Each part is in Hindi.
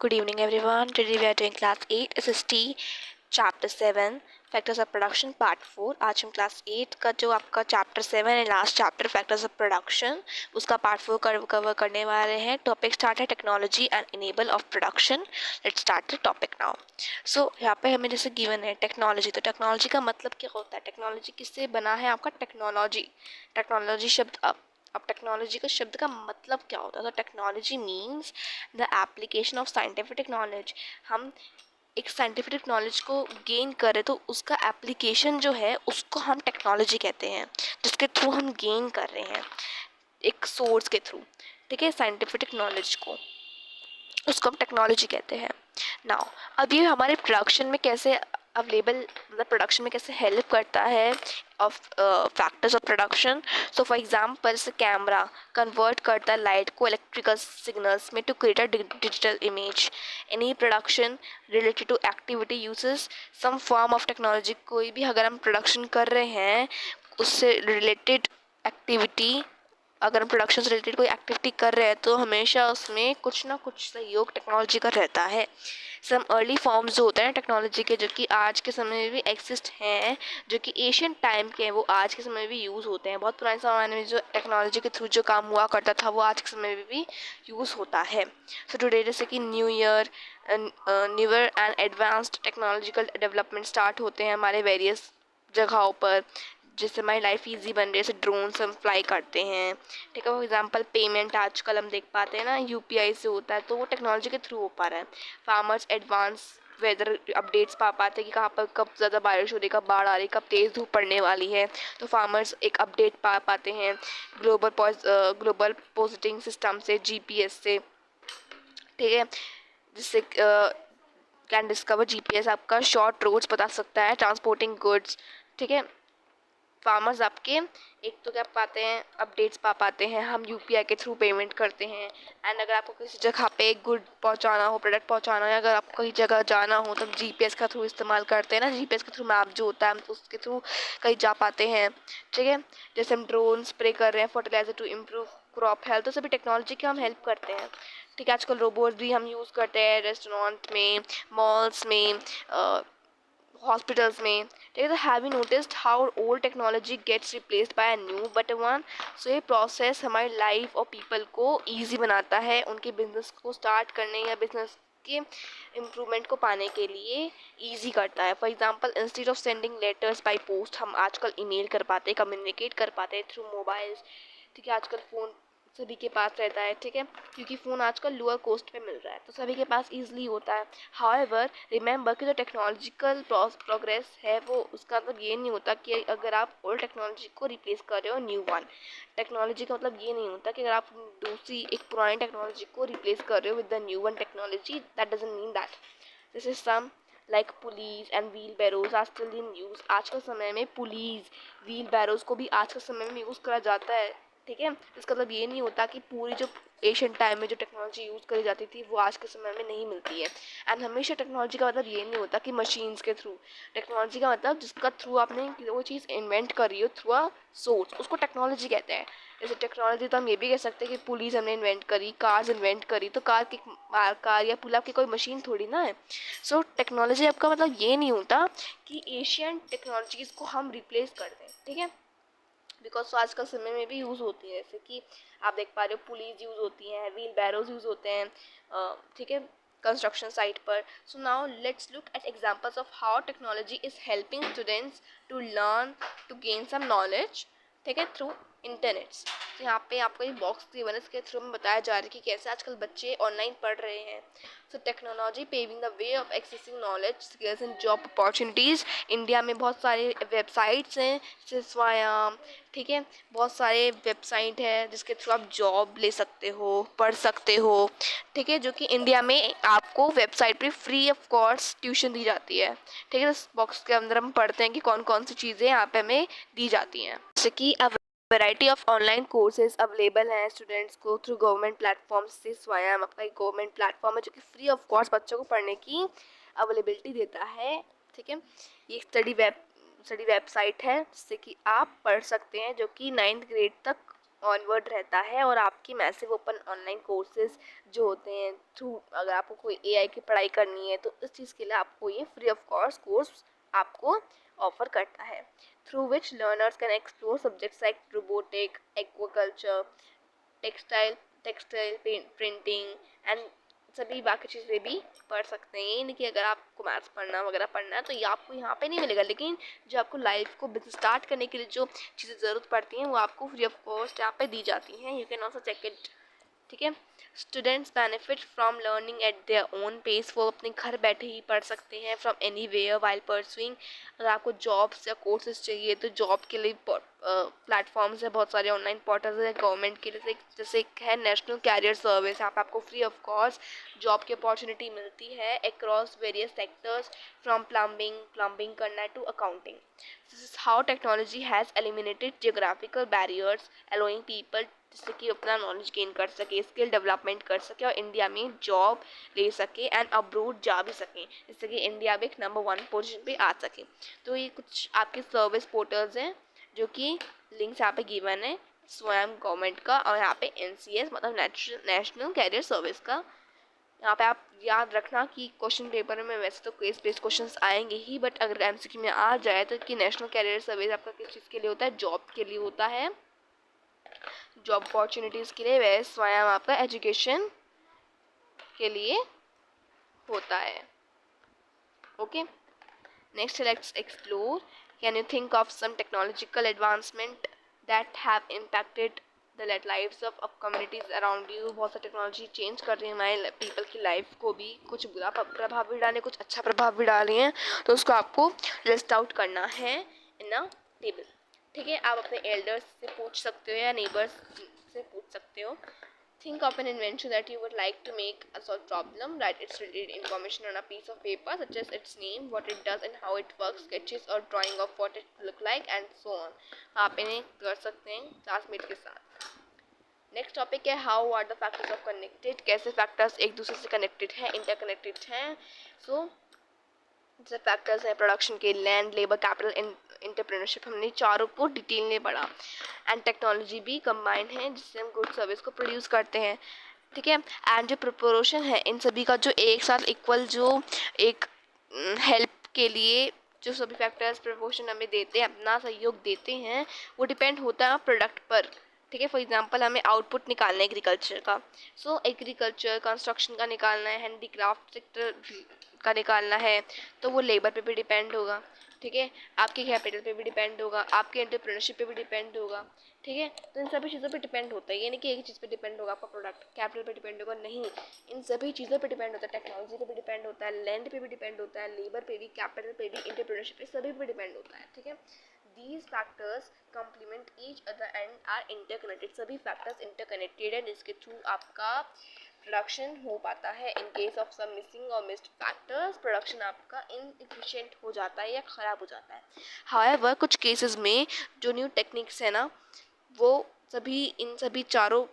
Good evening, everyone. Today we are doing class 8 SST chapter 7 factors of production part 4. आज हम क्लास 8 का जो आपका चैप्टर 7 है last chapter factors of production उसका पार्ट 4 कवर करने वाले हैं. टॉपिक स्टार्ट है technology and enable of production. Let's start the topic now. So यहाँ पे हमें जैसे गिवन है टेक्नोलॉजी. तो टेक्नोलॉजी का मतलब क्या होता है? टेक्नोलॉजी किससे बना है? आपका टेक्नोलॉजी शब्द अब टेक्नोलॉजी का शब्द का मतलब क्या होता है? तो technology means the application of scientific knowledge. हम एक साइंटिफिक नॉलेज को गेन करें तो उसका एप्लीकेशन जो है उसको हम टेक्नोलॉजी कहते हैं, जिसके थ्रू हम गेन कर रहे हैं एक सोर्स के थ्रू. ठीक है, साइंटिफिक नॉलेज को उसको हम टेक्नोलॉजी कहते हैं. नाउ अब ये हमारे प्रोडक्शन में कैसे अवेलेबल, मतलब प्रोडक्शन में कैसे हेल्प करता है of factors of production. So for example जैसे कैमरा कन्वर्ट करता है लाइट को इलेक्ट्रिकल सिग्नल्स में to create a digital image. Any production related to activity uses some form of technology. कोई भी अगर हम प्रोडक्शन कर रहे हैं उससे रिलेटेड एक्टिविटी, अगर हम प्रोडक्शन से रिलेटेड कोई एक्टिविटी कर रहे हैं तो हमेशा उसमें कुछ ना कुछ सहयोग टेक्नोलॉजी का रहता है. सम अर्ली फॉर्म्स जो होते हैं टेक्नोलॉजी के, जो कि आज के समय में भी एक्सिस्ट हैं, जो कि एशियन टाइम के हैं, वो आज के समय में भी यूज़ होते हैं. बहुत पुराने ज़माने में जो टेक्नोलॉजी के थ्रू जो काम हुआ करता था वो आज के समय में भी यूज़ होता है. सो टुडे जैसे कि newer and advanced technological development start होते हैं हमारे वेरियस जगहों पर, जिससे हमारी लाइफ इजी बन रही है. जैसे ड्रोन से हम फ्लाई करते हैं. ठीक है, फॉर एग्जांपल पेमेंट आजकल हम देख पाते हैं ना यूपीआई से होता है, तो वो टेक्नोलॉजी के थ्रू हो पा रहा है. फार्मर्स एडवांस वेदर अपडेट्स पा पाते हैं कि कहाँ पर कब ज़्यादा बारिश हो रही, कब बाढ़ आ रही, कब तेज़ धूप पड़ने वाली है, तो फार्मर्स एक अपडेट पा पाते हैं ग्लोबल पोजिटिंग सिस्टम से, जीपीएस से. ठीक है, जिससे कैन डिस्कवर जीपीएस आपका शॉर्ट रूट्स बता सकता है ट्रांसपोर्टिंग गुड्स. ठीक है, फार्मर्स आपके एक तो क्या पाते हैं, अपडेट्स पा पाते हैं. हम यूपीआई के थ्रू पेमेंट करते हैं. एंड अगर आपको किसी जगह पे गुड पहुंचाना हो, प्रोडक्ट पहुंचाना हो, अगर आपको कहीं जगह जाना हो तो जीपीएस का थ्रू इस्तेमाल करते हैं ना. जीपीएस के थ्रू मैप जो होता है हम तो उसके थ्रू कहीं जा पाते हैं. ठीक है, जैसे हम ड्रोन स्प्रे कर रहे हैं fertilizer to improve crop health, तो सभी टेक्नोलॉजी के हम हेल्प करते हैं. ठीक है, आजकल रोबोट भी हम यूज़ करते हैं रेस्टोरेंट में, मॉल्स में, हॉस्पिटल्स में. ठीक है, तो have you noticed how old technology gets replaced by a new better one. So ये प्रोसेस हमारी लाइफ और पीपल को ईजी बनाता है, उनके बिजनेस को स्टार्ट करने या बिजनेस के इम्प्रूवमेंट को पाने के लिए ईजी करता है. For example instead of sending letters by post हम आजकल ईमेल कर पाते हैं, कम्युनिकेट कर पाते हैं थ्रू मोबाइल्स. ठीक है, आजकल फ़ोन सभी के पास रहता है. ठीक है, क्योंकि फ़ोन आजकल लोअर कॉस्ट पे मिल रहा है तो सभी के पास ईजिली होता है. हाउएवर रिमेंबर कि जो टेक्नोलॉजिकल प्रोग्रेस है वो उसका मतलब ये नहीं होता कि अगर आप ओल्ड टेक्नोलॉजी को रिप्लेस कर रहे हो न्यू वन. टेक्नोलॉजी का मतलब ये नहीं होता कि अगर आप दूसरी एक पुरानी टेक्नोलॉजी को रिप्लेस कर रहे हो with the new one technology, that doesn't mean that. This is some like pulleys and wheelbarrows are still in use. आज के समय में पुलीज व्हील बैरोज को भी आज के समय में यूज़ करा जाता है. ठीक है, इसका मतलब ये नहीं होता कि पूरी जो एशियन टाइम में जो टेक्नोलॉजी यूज़ करी जाती थी वो आज के समय में नहीं मिलती है. एंड हमेशा टेक्नोलॉजी का मतलब ये नहीं होता कि मशीन्स के थ्रू. टेक्नोलॉजी का मतलब जिसका थ्रू आपने वो चीज़ इन्वेंट करी हो थ्रू अ सोर्स, उसको टेक्नोलॉजी कहते हैं. जैसे टेक्नोलॉजी तो हम ये भी कह सकते हैं कि पुलिस हमने इन्वेंट करी, कार्स इन्वेंट करी, तो कार या पुल आपकी कोई मशीन थोड़ी ना है. सो टेक्नोलॉजी आपका मतलब ये नहीं होता कि एशियन टेक्नोलॉजीज़ को हम रिप्लेस कर दें. ठीक है, बिकॉज आज का समय में भी यूज़ होती है. जैसे कि आप देख पा रहे हो पुलीज यूज़ होती हैं, व्हील बैरोज यूज़ होते हैं. ठीक है, कंस्ट्रक्शन साइट पर. So now let's look at examples of how technology is helping students to learn to gain some knowledge. ठीक है, थ्रू इंटरनेट्स. तो यहाँ पे आपको एक बॉक्स गिवन है, इसके थ्रू में बताया जा रहा है कि कैसे आजकल बच्चे ऑनलाइन पढ़ रहे हैं. So technology paving the way of accessing knowledge skills and job opportunities. India में बहुत सारे वेबसाइट्स हैं जैसे स्वायाम. ठीक है, बहुत सारे वेबसाइट है जिसके थ्रू आप जॉब ले सकते हो, पढ़ सकते हो. ठीक है, जो कि इंडिया में आपको वेबसाइट पे फ्री ऑफ कॉस्ट ट्यूशन दी जाती है. ठीक है, इस बॉक्स के अंदर हम पढ़ते हैं कि कौन कौन सी चीज़ें यहाँ पे हमें दी जाती हैं. जैसे कि अब variety of online courses available हैं स्टूडेंट्स को थ्रू गवर्नमेंट प्लेटफॉर्म से. स्वयं आपका एक गवर्नमेंट प्लेटफॉर्म है जो कि फ्री ऑफ कॉस्ट बच्चों को पढ़ने की अवेलेबिलिटी देता है. ठीक है, ये स्टडी वेबसाइट है जिससे कि आप पढ़ सकते हैं, जो कि 9th ग्रेड तक ऑनवर्ड रहता है और आपकी मैसिव ओपन ऑनलाइन कोर्सेज जो होते हैं थ्रू, अगर आपको कोई एआई की पढ़ाई करनी है तो इस चीज़ के लिए आपको ये फ्री ऑफ कॉस्ट कोर्स आपको ऑफर करता है, through which learners can explore subjects like robotic, aquaculture, textile printing and सभी बाकी चीज़ें भी पढ़ सकते हैं। ये नहीं कि अगर आपको मैथ्स पढ़ना वगैरह पढ़ना है तो ये आपको यहाँ पे नहीं मिलेगा, लेकिन जो आपको लाइफ को बिजनेस स्टार्ट करने के लिए जो चीज़ें ज़रूरत पड़ती हैं वो आपको फ्री ऑफ कॉस्ट यहाँ पे दी जाती हैं। You can also check it. ठीक है, students benefit from learning at their own pace, वो अपने घर बैठे ही पढ़ सकते हैं from anywhere while pursuing. अगर आपको जॉब्स या कोर्सेज चाहिए तो जॉब के लिए प्लेटफॉर्म्स है, बहुत सारे ऑनलाइन पोर्टल्स है गवर्नमेंट के लिए, जैसे एक है नेशनल कैरियर सर्विस, यहाँ पे आपको फ्री ऑफ कॉस्ट जॉब की अपॉर्चुनिटी मिलती है across various sectors from plumbing करना to accounting. This is how technology has eliminated geographical barriers allowing people, जिससे कि अपना नॉलेज गेन कर सके, स्किल डेवलपमेंट कर सके और इंडिया में जॉब ले सके एंड अब्रोड जा भी सकें, जिससे कि इंडिया में एक नंबर 1 पोजीशन पे आ सके। तो ये कुछ आपके सर्विस पोर्टल्स हैं जो कि लिंक्स यहाँ पे गिवन है स्वयं गवर्नमेंट का, और यहाँ पे NCS मतलब नेशनल कैरियर सर्विस का। यहाँ पे आप याद रखना कि क्वेश्चन पेपर में वैसे तो केस बेस्ड क्वेश्चंस आएंगे ही, बट अगर MCQ में आ जाए तो कि नेशनल कैरियर सर्विस आपका किस चीज़ के लिए होता है, जॉब के लिए होता है, जॉब अपॉर्चुनिटीज़ के लिए, वह स्वयं आपका एजुकेशन के लिए होता है। Okay, next let's explore, can you think of some technological advancement that have impacted the lives of communities around you. बहुत सारी टेक्नोलॉजी चेंज कर रही है हमारे पीपल की लाइफ को भी, कुछ बुरा प्रभाव भी डाले, कुछ अच्छा प्रभाव भी डाल रही हैं, तो उसको आपको लिस्ट आउट करना है इन अ टेबल। ठीक है, आप अपने एल्डर्स से पूछ सकते हो या नेबर्स से पूछ सकते हो। Think of an invention that you would like to make a solve problem. Write its related information on a piece of paper, such as its name, what it does and how it works, sketches or drawing of what it look like and so on. आप इन्हें कर सकते हैं क्लासमेट के साथ। नेक्स्ट टॉपिक है how are the factors of connected, कैसे फैक्टर्स एक दूसरे से कनेक्टेड हैं, इंटरकनेक्टेड हैं। सो जैसे फैक्टर्स हैं प्रोडक्शन के, लैंड, लेबर, कैपिटल, एंटरप्रेन्योरशिप, हमने चारों को डिटेल में पढ़ा। एंड टेक्नोलॉजी भी कंबाइंड है जिससे हम गुड सर्विस को प्रोड्यूस करते हैं। ठीक है, एंड जो प्रोपोर्शन है इन सभी का जो एक साथ इक्वल जो एक हेल्प के लिए जो सभी फैक्टर्स प्रोपोर्शन हमें देते हैं, अपना सहयोग देते हैं, वो डिपेंड होता है प्रोडक्ट पर। ठीक है, फॉर एग्जांपल हमें आउटपुट निकालना है एग्रीकल्चर का, सो एग्रीकल्चर कंस्ट्रक्शन का निकालना है, हैंडीक्राफ्ट सेक्टर का निकालना है, तो वो लेबर पे भी डिपेंड होगा। ठीक है, आपके कैपिटल पे भी डिपेंड होगा, आपके एंटरप्रेन्योरशिप पे भी डिपेंड होगा। ठीक है, तो इन सभी चीज़ों पे डिपेंड होता है, ये नहीं कि एक ही चीज़ पे डिपेंड होगा आपका प्रोडक्ट, कैपिटल पे डिपेंड होगा, नहीं, इन सभी चीज़ों पे डिपेंड होता है। टेक्नोलॉजी पे भी डिपेंड होता है, लैंड पे भी डिपेंड होता है, लेबर पे भी, कैपिटल पे भी, एंटरप्रेन्योरशिप पे, सभी पे डिपेंड होता है। ठीक है, these factors complement each other and are interconnected, सभी factors interconnected है जिसके थ्रू आपका प्रोडक्शन हो पाता है। In case of some missing और मिस्ड फैक्टर्स प्रोडक्शन आपका इनएफिशिएंट हो जाता है या ख़राब हो जाता है। हाउएवर कुछ केसेस में जो न्यू टेक्निक्स है ना, वो इन सभी चारों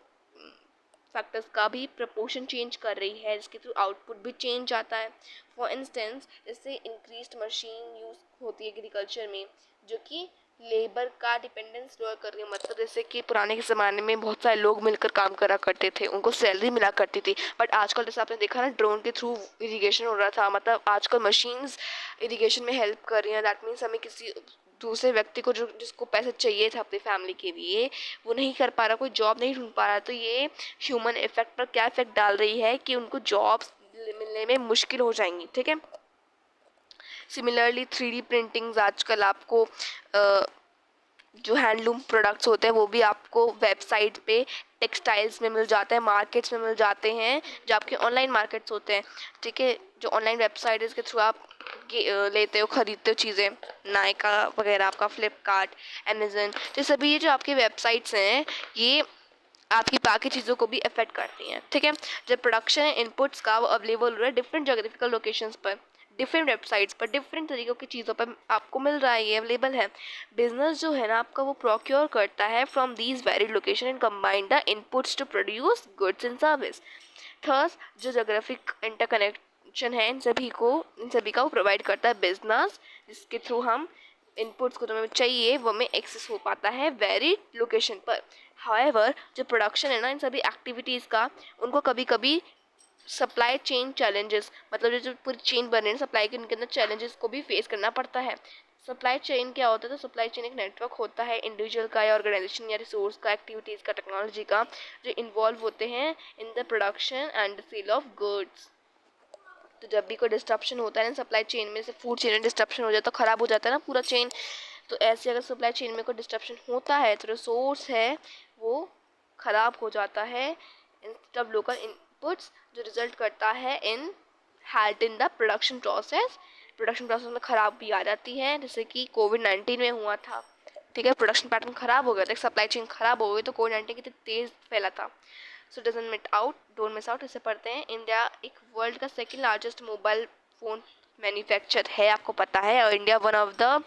फैक्टर्स का भी प्रपोर्शन चेंज कर रही है, जिसके थ्रू आउटपुट भी चेंज आता है। फॉर इंस्टेंस इससे इंक्रीज्ड मशीन यूज़ होती है एग्रीकल्चर में, जो कि लेबर का डिपेंडेंस लोअर कर रही है। मतलब जैसे कि पुराने के ज़माने में बहुत सारे लोग मिलकर काम करा करते थे, उनको सैलरी मिला करती थी, बट आजकल जैसे आपने देखा ना ड्रोन के थ्रू इरीगेशन हो रहा था, मतलब आजकल मशीन्स इरीगेशन में हेल्प कर रही हैं। दैट मीन्स हमें किसी दूसरे व्यक्ति को जिसको पैसे चाहिए था अपनी फैमिली के लिए, वो नहीं कर पा रहा, कोई जॉब नहीं ढूंढ पा रहा, तो ये ह्यूमन इफेक्ट पर क्या इफेक्ट डाल रही है कि उनको जॉब्स मिलने में मुश्किल हो जाएंगी। ठीक है, सिमिलरली 3D प्रिंटिंग्स आजकल आपको जो हैंडलूम प्रोडक्ट्स होते हैं वो भी आपको वेबसाइट पे टेक्सटाइल्स में मिल जाते हैं, मार्केट्स में मिल जाते हैं, जो आपके ऑनलाइन मार्केट्स होते हैं। ठीक है, जो ऑनलाइन वेबसाइट है इसके थ्रू आप लेते हो, ख़रीदते हो चीज़ें, नायका वगैरह, आपका फ्लिपकार्ट, अमेज़न, तो सभी ये जो आपकी वेबसाइट्स हैं ये आपकी बाकी चीज़ों को भी अफेक्ट करती हैं। ठीक है, जब प्रोडक्शन इनपुट्स का वो अवेलेबल हो रहा है डिफरेंट जोग्राफिकल लोकेशंस पर, डिफरेंट वेबसाइट्स पर, डिफरेंट तरीक़ों की चीज़ों पर आपको मिल रहा है, ये अवेलेबल है। बिजनेस जो है ना आपका वो प्रोक्योर करता है from these varied location and combine the inputs to produce goods and service. Third, जो जोग्राफिक इंटरकनेक्शन है इन सभी का वो प्रोवाइड करता है बिजनेस, जिसके थ्रू हम इनपुट्स को तुम्हें चाहिए वो में एक्सेस हो पाता है वेरी लोकेशन पर। हाउएवर जो प्रोडक्शन है ना इन सभी एक्टिविटीज़ का, उनको कभी कभी सप्लाई चेन चैलेंजेस, मतलब जो पूरी चेन बन रही है सप्लाई के, उनके अंदर चैलेंजेस को भी फेस करना पड़ता है। सप्लाई चेन क्या होता है? तो सप्लाई चेन एक नेटवर्क होता है इंडिविजुअल का या ऑर्गेनाइजेशन या रिसोर्स का, एक्टिविटीज़ का, टेक्नोलॉजी का, जो इन्वॉल्व होते हैं in the production and the sale of goods. तो जब भी कोई डिस्ट्रप्शन होता है ना सप्लाई चेन में, से फूड चेन में डिस्ट्रप्शन हो जाता है तो ख़राब हो जाता है ना पूरा चेन। तो ऐसे अगर सप्लाई चेन में कोई डिस्ट्रप्शन होता है तो रिसोर्स है वो ख़राब हो जाता है इंस्टेड ऑफ लोकल इनपुट्स, जो रिजल्ट करता है in halt in the production process. Production process में ख़राबी आ जाती है, जैसे कि कोविड-19 में हुआ था। ठीक है, प्रोडक्शन पैटर्न ख़राब हो गया था, सप्लाई चेन ख़राब हो गई तो कोविड-19 कितनी तेज़ फैला था। So don't miss out. इसे पढ़ते हैं। इंडिया एक वर्ल्ड का second largest mobile phone manufacture है, आपको पता है, और India one of the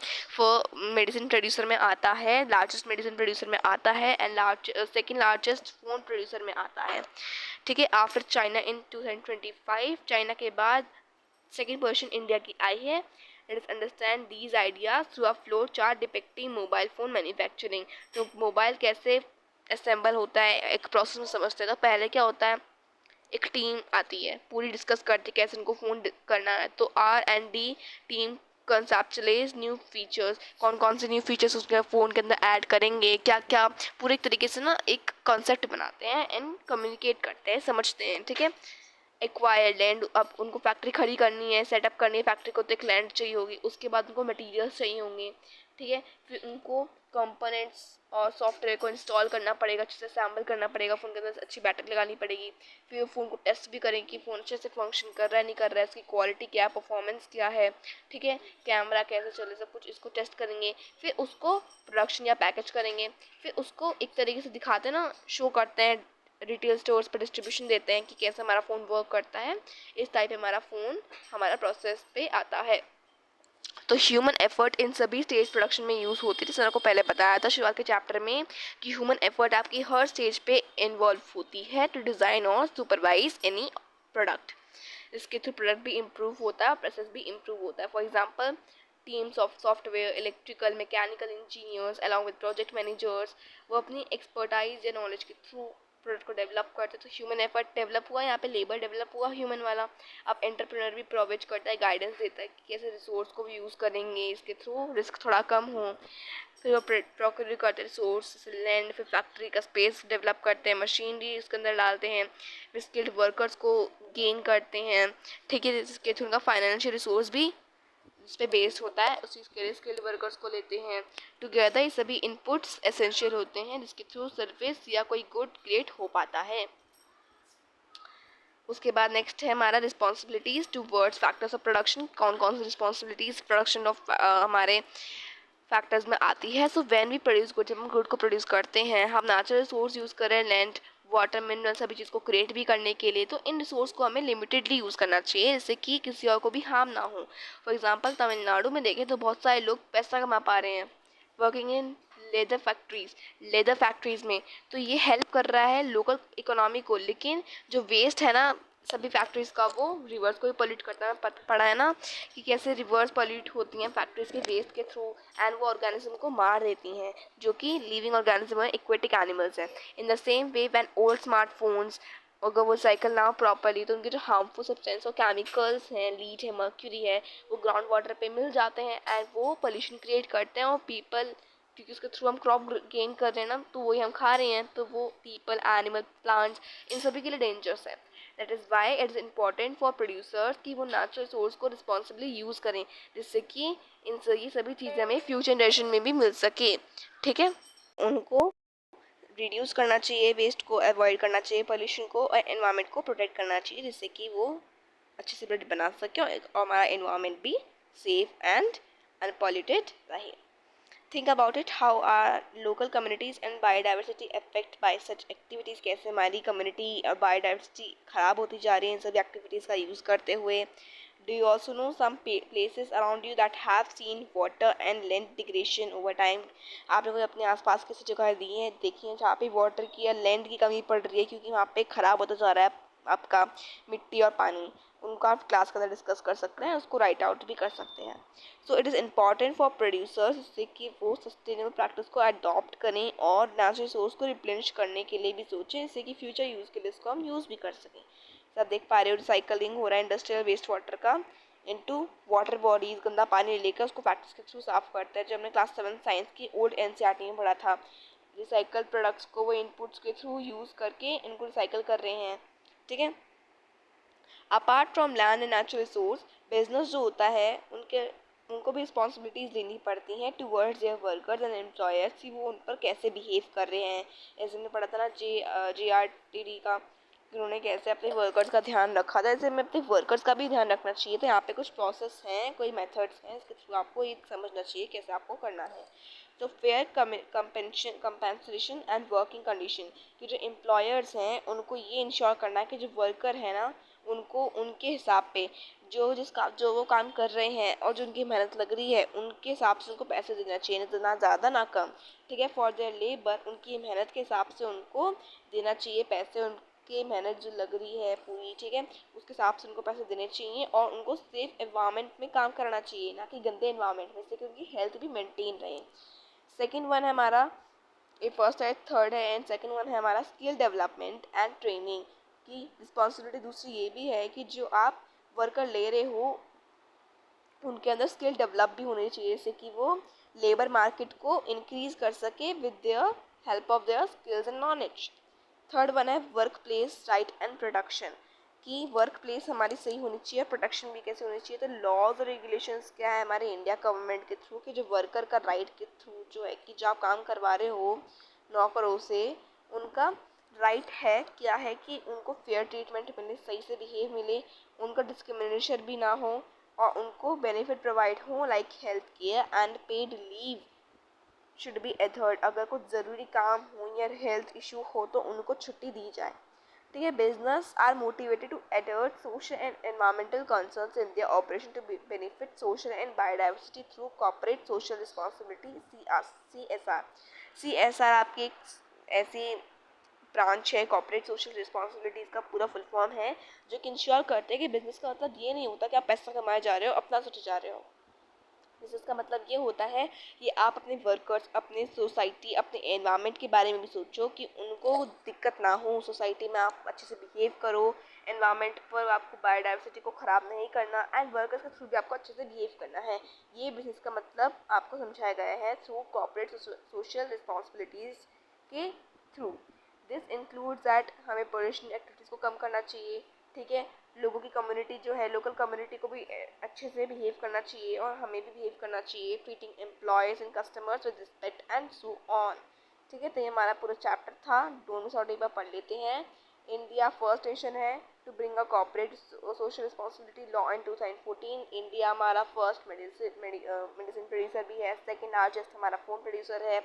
medicine producer में आता है, लार्जेस्ट मेडिसिन प्रोड्यूसर में आता है, and second largest phone producer में आता है। ठीक है, आफ्टर चाइना इन 2025, चाइना के बाद सेकंड पोजीशन इंडिया की आई है। Let us understand these ideas through a flow chart depicting mobile phone manufacturing. तो मोबाइल कैसे असेंबल होता है एक प्रोसेस में समझते हैं। तो पहले क्या होता है, एक टीम आती है, पूरी डिस्कस करती है कैसे उनको फ़ोन करना है। तो R&D team conceptualise new features, कौन कौन से न्यू फीचर्स उसके फ़ोन के अंदर ऐड करेंगे, क्या क्या, पूरे तरीके से ना एक कॉन्सेप्ट बनाते हैं एंड कम्युनिकेट करते हैं, समझते हैं। ठीक है, एक्वायर लैंड, अब उनको फैक्ट्री खड़ी करनी है, सेटअप करनी है फैक्ट्री को, तो एक लैंड चाहिए होगी, उसके बाद उनको मटेरियल्स चाहिए होंगे। ठीक है, फिर उनको कंपोनेंट्स और सॉफ्टवेयर को इंस्टॉल करना पड़ेगा, अच्छे से असेंबल करना पड़ेगा, फ़ोन के अंदर अच्छी बैटरी लगानी पड़ेगी। फिर फ़ोन को टेस्ट भी करेंगे कि फ़ोन अच्छे से फंक्शन कर रहा है नहीं कर रहा है, इसकी क्वालिटी क्या है, परफॉर्मेंस क्या है। ठीक है, कैमरा कैसे चले, सब कुछ इसको टेस्ट करेंगे। फिर उसको प्रोडक्शन या पैकेज करेंगे, फिर उसको एक तरीके से दिखाते हैं ना, शो करते हैं, रिटेल स्टोर्स पर डिस्ट्रीब्यूशन देते हैं कि कैसे हमारा फ़ोन वर्क करता है। इस टाइप हमारा फ़ोन हमारा प्रोसेस पे आता है। तो ह्यूमन एफर्ट इन सभी स्टेज प्रोडक्शन में यूज़ होती है, जैसे आपको पहले बताया था शुरुआत के चैप्टर में कि ह्यूमन एफर्ट आपकी हर स्टेज पे इन्वॉल्व होती है टू डिज़ाइन और सुपरवाइज एनी प्रोडक्ट। इसके थ्रू प्रोडक्ट भी इम्प्रूव होता है, प्रोसेस भी इम्प्रूव होता है। For example teams of software, electrical, mechanical engineers along with project managers, वो अपनी एक्सपर्टाइज या नॉलेज के थ्रू प्रोडक्ट को डेवलप करते हैं। तो ह्यूमन एफर्ट डेवलप हुआ, यहाँ पे लेबर डेवलप हुआ ह्यूमन वाला। अब एंटरप्रेन्योर भी प्रोवाइड करता है, गाइडेंस देता है कि कैसे रिसोर्स को भी यूज़ करेंगे, इसके थ्रू रिस्क थोड़ा कम हो। फिर वो प्रोक्योर करते हैं रिसोर्स, लैंड, फिर फैक्ट्री का स्पेस डेवलप करते हैं, मशीनरी इसके अंदर डालते हैं, फिर स्किल्ड वर्कर्स को गेन करते हैं। ठीक है, जिसके थ्रू उनका फाइनेंशियल रिसोर्स भी उस पर बेस्ड होता है, उसी के लिए स्किल्ड वर्कर्स को लेते हैं। टुगेदर ये सभी इनपुट्स एसेंशियल होते हैं जिसके थ्रू सर्विस या कोई गुड क्रिएट हो पाता है। उसके बाद नेक्स्ट है हमारा responsibilities towards factors of production. कौन कौन सी रिस्पॉन्सिबिलिटीज़ प्रोडक्शन ऑफ हमारे फैक्टर्स में आती है। So when we produce good, जब हम गुड को प्रोड्यूस करते हैं, हम नेचुरल रिसोर्स यूज़ करें, लैंड, वाटर, मिनरल, सभी चीज़ को क्रिएट भी करने के लिए, तो इन रिसोर्स को हमें लिमिटेडली यूज़ करना चाहिए जिससे कि किसी और को भी हार्म ना हो। फॉर एग्जांपल तमिलनाडु में देखें तो बहुत सारे लोग पैसा कमा पा रहे हैं वर्किंग इन लेदर फैक्ट्रीज़ में, तो ये हेल्प कर रहा है लोकल इकोनॉमी को। लेकिन जो वेस्ट है ना सभी फैक्ट्रीज़ का, वो रिवर्स को भी पॉल्यूट करता है। पड़ा है ना कि कैसे रिवर्स पॉल्यूट होती हैं फैक्ट्रीज़ के वेस्ट के थ्रू, एंड वो ऑर्गेनिज्म को मार देती हैं जो कि लिविंग ऑर्गेनिज्म है, एक्वेटिक एनिमल्स हैं। In the same way when old smartphones अगर वो साइकिल ना प्रॉपरली, तो उनके जो हार्मफुल सब्सटेंस और केमिकल्स हैं, लीड है, मर्क्यूरी है, वो ग्राउंड वाटर पे मिल जाते हैं एंड वो पोल्यूशन क्रिएट करते हैं। और पीपल, क्योंकि उसके थ्रू हम क्रॉप गेन कर रहे हैं ना, तो वही हम खा रहे हैं, तो वो पीपल, एनिमल, प्लांट्स, इन सभी के लिए डेंजरस है। That is why it is important for producers कि वो नेचुरल सोर्स को रिस्पॉन्सिबली यूज़ करें, जिससे कि ये सभी चीज़ें हमें फ्यूचर जनरेशन में भी मिल सके। ठीक है, उनको रिड्यूस करना चाहिए, वेस्ट को अवॉइड करना चाहिए, पोल्यूशन को और एनवायरनमेंट को प्रोटेक्ट करना चाहिए, जिससे कि वो अच्छे से बना सके और हमारा एनवायरनमेंट भी सेफ एंड अनपॉल्यूटेड रहे। Think about it, how are local communities and biodiversity affect by such activities. कैसे हमारी कम्युनिटी और बायोडाइवर्सिटी ख़राब होती जा रही है इन सभी एक्टिविटीज़ का यूज़ करते हुए। Do you also know some places around you that have seen water and land degradation over time? आप लोगों ने अपने आसपास कैसी जगह दी हैं देखी हैं जहाँ पे वाटर की या लैंड की कमी पड़ रही है क्योंकि वहाँ पे ख़राब होता जा रहा है आपका मिट्टी और पानी, उनको आप क्लास के अंदर डिस्कस कर सकते हैं, उसको राइट आउट भी कर सकते हैं। So it is important for producers इससे कि वो सस्टेनेबल प्रैक्टिस को अडॉप्ट करें और नेचुरल रिसोर्स को रिप्लेनिश करने के लिए भी सोचें, इससे कि फ्यूचर यूज़ के लिए इसको हम यूज़ भी कर सकें। सब देख पा रहे हो रिसाइकलिंग हो रहा है इंडस्ट्रियल वेस्ट वाटर का इनटू वाटर बॉडीज, गंदा पानी लेकर उसको फैक्ट्रीज के थ्रू साफ करता है। जो हमने क्लास 7 साइंस की ओल्ड एनसीईआरटी में पढ़ा था, रिसाइकल प्रोडक्ट्स को वो इनपुट्स के थ्रू यूज़ करके इनको रिसाइकल कर रहे हैं। ठीक है, apart from land and natural resource, business जो होता है उनको भी रिस्पॉन्सिबिलिटीज़ लेनी पड़ती हैं towards their workers and employers, कि वो उन पर कैसे बिहेव कर रहे हैं। ऐसे में पढ़ा था ना JRTD का, उन्होंने कैसे अपने वर्कर्स का ध्यान रखा था, ऐसे में अपने वर्कर्स का भी ध्यान रखना चाहिए। तो यहाँ पे कुछ प्रोसेस हैं, कोई मेथड्स हैं, इसके थ्रू आपको ये समझना चाहिए कैसे आपको करना है। तो fair compensation and working condition, कि जो एम्प्लॉयर्स हैं उनको ये इंश्योर करना है कि जो वर्कर है ना उनको उनके हिसाब पे जो वो काम कर रहे हैं और जो उनकी मेहनत लग रही है उनके हिसाब से उनको पैसे देना चाहिए, ना ज़्यादा ना कम। ठीक है, फॉर देयर लेबर, उनकी मेहनत के हिसाब से उनको देना चाहिए पैसे, उनकी मेहनत जो लग रही है पूरी, ठीक है, उसके हिसाब से उनको पैसे देने चाहिए। और उनको सेफ एनवायरनमेंट में काम करना चाहिए, ना कि गंदे एनवायरनमेंट में, से कि उनकी हेल्थ भी मेंटेन रहे। सेकेंड वन है हमारा, ये फर्स्ट है, थर्ड है एंड सेकंड वन है हमारा स्किल डेवलपमेंट एंड ट्रेनिंग की रिस्पॉन्सिबिलिटी। दूसरी ये भी है कि जो आप वर्कर ले रहे हो उनके अंदर स्किल डेवलप भी होनी चाहिए, जैसे कि वो लेबर मार्केट को इंक्रीज कर सके with their help of their skills and knowledge. Third one है workplace right and protection, कि वर्क प्लेस हमारी सही होनी चाहिए, प्रोटेक्शन भी कैसे होनी चाहिए। तो लॉज और रेगुलेशंस क्या है हमारे इंडिया गवर्नमेंट के थ्रू, कि जो वर्कर का राइट के थ्रू जो है कि जो आप काम करवा रहे हो नौकरों से, उनका राइट है क्या है कि उनको फेयर ट्रीटमेंट मिले, सही से बिहेव मिले, उनका डिस्क्रिमिनेशन भी ना हो और उनको बेनिफिट प्रोवाइड हो like health care and paid leave should be adhered. अगर कुछ ज़रूरी काम हो या हेल्थ इशू हो तो उनको छुट्टी दी जाए। ठीक है, business are motivated to adhered social and environmental concerns in their operation to benefit social and biodiversity through corporate social responsibility CSR आपकी एक ऐसी ब्रांच है, कॉर्पोरेट सोशल रिस्पॉन्सिबिलिटीज़ का पूरा फुल फॉर्म है, जो कि इंश्योर करते हैं कि बिजनेस का मतलब ये नहीं होता कि आप पैसा कमाए जा रहे हो अपना सोचे जा रहे हो। बिजनेस का मतलब ये होता है कि आप अपने वर्कर्स, अपने सोसाइटी, अपने एनवायरनमेंट के बारे में भी सोचो कि उनको दिक्कत ना हो, सोसाइटी में आप अच्छे से बिहेव करो, एनवायरनमेंट पर आपको बायोडाइवर्सिटी को ख़राब नहीं करना एंड वर्कर्स के थ्रू भी आपको अच्छे से बिहेव करना है। ये बिजनेस का मतलब आपको समझाया गया है थ्रू कॉर्पोरेट सोशल रिस्पॉन्सिबिलिटीज़ के थ्रू। दिस इंक्लूड्स दैट हमें पोल्यूशन एक्टिविटीज़ को कम करना चाहिए। ठीक है, लोगों की कम्युनिटी जो है, लोकल कम्युनिटी को भी अच्छे से बिहेव करना चाहिए और हमें भी बिहेव करना चाहिए, treating employees and customers with respect and so on. ठीक है, तो ये हमारा पूरा चैप्टर था, दोनों साइड एक बार पढ़ लेते हैं। इंडिया फर्स्ट नेशन है to bring a corporate social responsibility law in 2014। India हमारा फर्स्ट मेडिसिन प्रोड्यूसर भी है, सेकेंड लार्जेस्ट हमारा फोन प्रोड्यूसर है,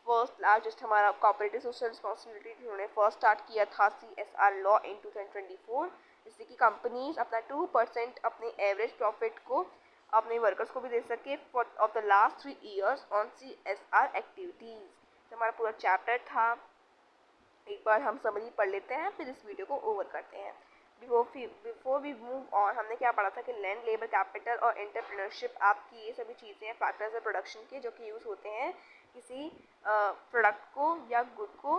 फर्स्ट लार्जेस्ट हमारा कॉर्पोरेटिव सोशल रिस्पॉन्सिबिलिटी जिन्होंने फर्स्ट स्टार्ट किया था CSR लॉ इन 2024, जिससे कि कंपनीज अपना 2% अपने एवरेज प्रॉफिट को अपने वर्कर्स को भी दे सके for of the last 3 years on CSR activities. तो हमारा पूरा चैप्टर था, एक बार हम समरी पढ़ लेते हैं फिर इस वीडियो को ओवर करते हैं। बिफोर वी मूव ऑन, हमने क्या पढ़ा था कि लैंड, लेबर, कैपिटल और एंटरप्रेन्योरशिप, आपकी ये सभी चीज़ें हैं फैक्टर्स ऑफ प्रोडक्शन के, जो कि यूज़ होते हैं किसी प्रोडक्ट को या गुड को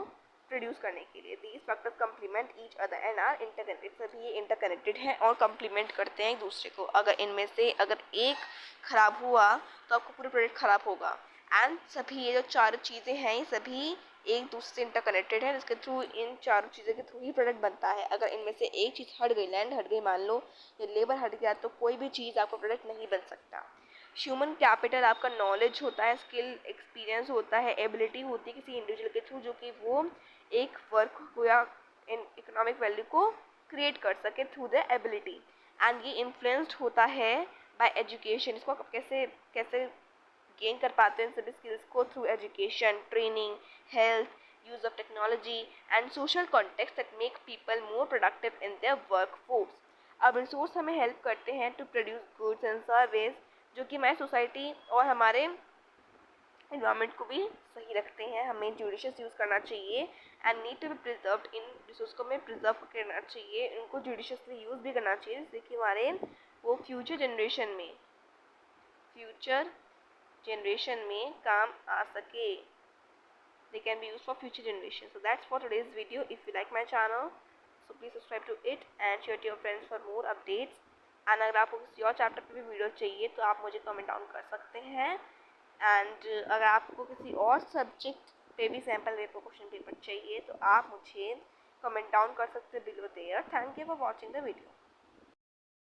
प्रोड्यूस करने के लिए। These factors complement each other and are interconnected, सभी ये इंटरकनेक्टेड हैं और कम्प्लीमेंट करते हैं एक दूसरे को। अगर इनमें से अगर एक ख़राब हुआ तो आपको पूरा प्रोडक्ट ख़राब होगा। एंड सभी ये जो चार चीज़ें हैं ये सभी एक दूसरे से इंटरकनेक्टेड है, जिसके थ्रू इन चारों चीज़ों के थ्रू ही प्रोडक्ट बनता है। अगर इनमें से एक चीज़ हट गई, लैंड हट गई मान लो या लेबर हट गया, तो कोई भी चीज़ आपका प्रोडक्ट नहीं बन सकता। ह्यूमन कैपिटल आपका नॉलेज होता है, स्किल, एक्सपीरियंस होता है, एबिलिटी होती है किसी इंडिविजुअल के थ्रू जो कि वो एक वर्क को या इन इकोनॉमिक वैल्यू को क्रिएट कर सके थ्रू द एबिलिटी। एंड ये इन्फ्लुएंस्ड होता है बाय एजुकेशन, इसको आप कैसे कैसे गेन कर पाते हैं सभी स्किल्स को through education, training, health, use of technology and social context that make people more productive in their workforce. अब रिसोर्स हमें हेल्प करते हैं to produce goods and service, जो कि हमारी सोसाइटी और हमारे इन्वायरमेंट को भी सही रखते हैं। हमें जुडिशियस यूज़ करना चाहिए and need to be preserved, इन रिसोर्स को हमें प्रिजर्व करना चाहिए, इनको जुडिशियसली यूज़ भी करना चाहिए जिससे कि हमारे वो फ्यूचर जनरेशन में काम आ सके। They can be used for future generations. So that's for today's video. If you like my channel, so please subscribe to it and share to your friends for more updates. And अगर आपको किसी और चैप्टर पे भी वीडियो चाहिए तो आप मुझे कमेंट डाउन कर सकते हैं। एंड अगर आपको किसी और सब्जेक्ट पे भी सैम्पल पेपर क्वेश्चन पेपर चाहिए तो आप मुझे कमेंट डाउन कर सकते हैं below there. Thank you for watching the video.